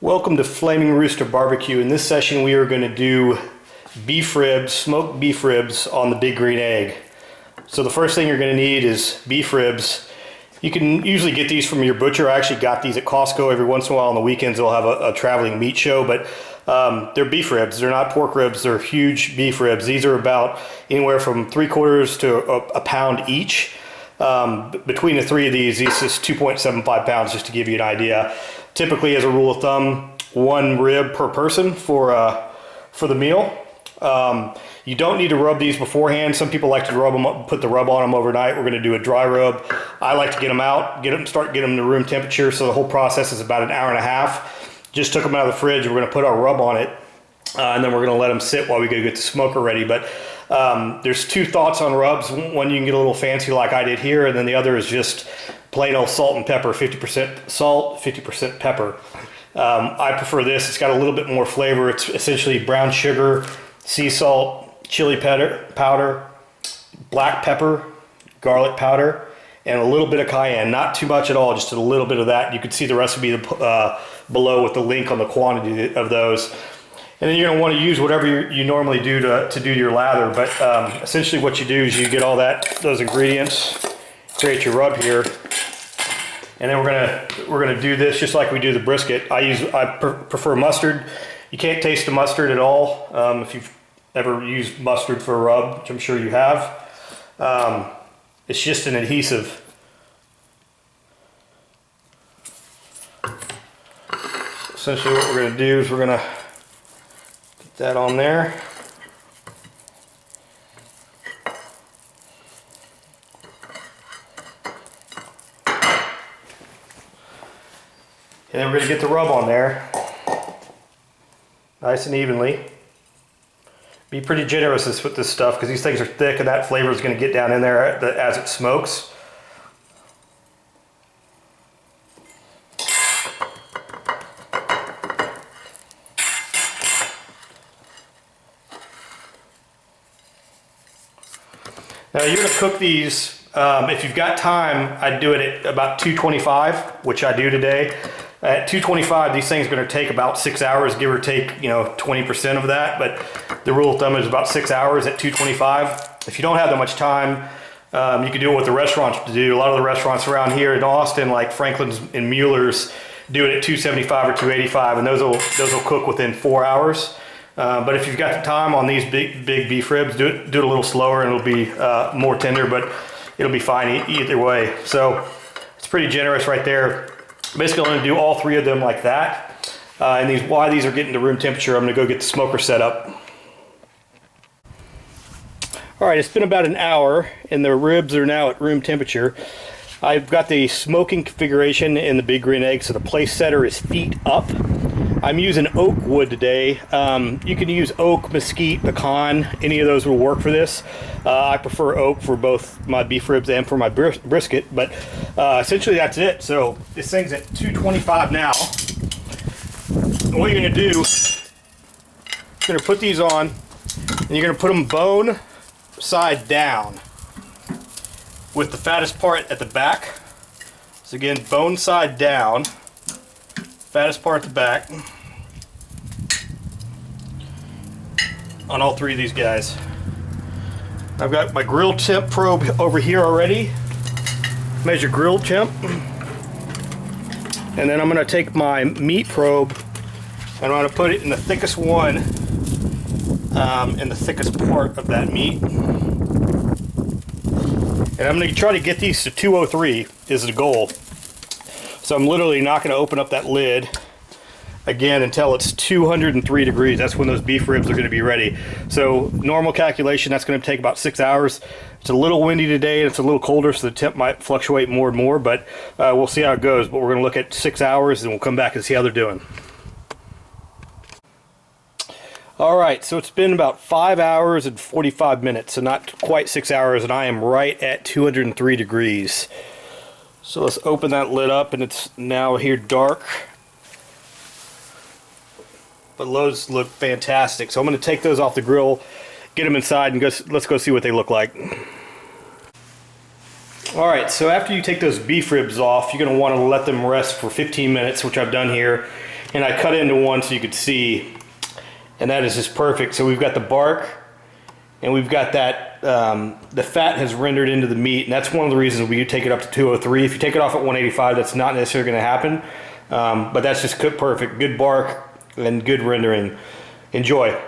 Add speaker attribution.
Speaker 1: Welcome to Flaming Rooster Barbecue. In this session we are going to do beef ribs, smoked beef ribs on the Big Green Egg. So the first thing you're going to need is beef ribs. You can usually get these from your butcher. I actually got these at Costco. Every once in a while on the weekends they'll have a traveling meat show, but they're beef ribs. They're not pork ribs. They're huge beef ribs. These are about anywhere from 3/4 to a pound each. Between the three of these is 2.75 pounds, just to give you an idea. Typically, as a rule of thumb, one rib per person for the meal. You don't need to rub these beforehand. Some people like to rub them up, put the rub on them overnight. We're going to do a dry rub. I like to get them out, start getting them to room temperature. So the whole process is about an hour and a half. Just took them out of the fridge. We're going to put our rub on it, and then we're going to let them sit while we go get the smoker ready. But there's two thoughts on rubs. One, you can get a little fancy like I did here, and then the other is just plain old salt and pepper, 50% salt, 50% pepper. I prefer this. It's got a little bit more flavor. It's essentially brown sugar, sea salt, chili powder, black pepper, garlic powder, and a little bit of cayenne. Not too much at all, just a little bit of that. You can see the recipe below with the link on the quantity of those. And then you're going to want to use whatever you normally do to do your lather. But essentially what you do is you get all those ingredients, create your rub here, and then we're gonna do this just like we do the brisket. I prefer mustard. You can't taste the mustard at all if you've ever used mustard for a rub, which I'm sure you have. It's just an adhesive. Essentially what we're gonna do is we're gonna get that on there. And then we're going to get the rub on there, nice and evenly. Be pretty generous with this stuff because these things are thick and that flavor is going to get down in there as it smokes. Now you're going to cook these, if you've got time, I'd do it at about 225, which I do today. At 225, these things are going to take about 6 hours, give or take, 20% of that. But the rule of thumb is about 6 hours at 225. If you don't have that much time, you can do it what the restaurants do. A lot of the restaurants around here in Austin, like Franklin's and Mueller's, do it at 275 or 285, and those will cook within 4 hours. But if you've got the time on these big beef ribs, do it a little slower, and it'll be more tender, but it'll be fine either way. So it's pretty generous right there. Basically, I'm going to do all three of them like that. And while these are getting to room temperature, I'm going to go get the smoker set up. All right, it's been about an hour, and the ribs are now at room temperature. I've got the smoking configuration in the Big Green Egg, so the place setter is feet up. I'm using oak wood today. You can use oak, mesquite, pecan, any of those will work for this. I prefer oak for both my beef ribs and for my brisket, but essentially that's it. So this thing's at 225 now. And what you're gonna do, you're gonna put these on, and you're gonna put them bone side down with the fattest part at the back. So again, bone side down, fattest part at the back on all three of these guys. I've got my grill temp probe over here already. Measure grill temp. And then I'm going to take my meat probe and I'm going to put it in the thickest one, in the thickest part of that meat. And I'm going to try to get these to 203 is the goal. So I'm literally not going to open up that lid again until it's 203 degrees. That's when those beef ribs are going to be ready. So normal calculation, that's going to take about 6 hours. It's a little windy today and it's a little colder, so the temp might fluctuate more and more, but we'll see how it goes. But we're going to look at 6 hours and we'll come back and see how they're doing. All right, so it's been about 5 hours and 45 minutes, so not quite 6 hours, and I am right at 203 degrees. So let's open that lid up, and it's now here dark. But those look fantastic. So I'm going to take those off the grill, get them inside, and let's go see what they look like. Alright, so after you take those beef ribs off, you're going to want to let them rest for 15 minutes, which I've done here. and I cut into one so you could see, and that is just perfect. So we've got the bark, and we've got that, the fat has rendered into the meat, and that's one of the reasons we take it up to 203. If you take it off at 185, that's not necessarily going to happen, but that's just cooked perfect. Good bark and good rendering. Enjoy.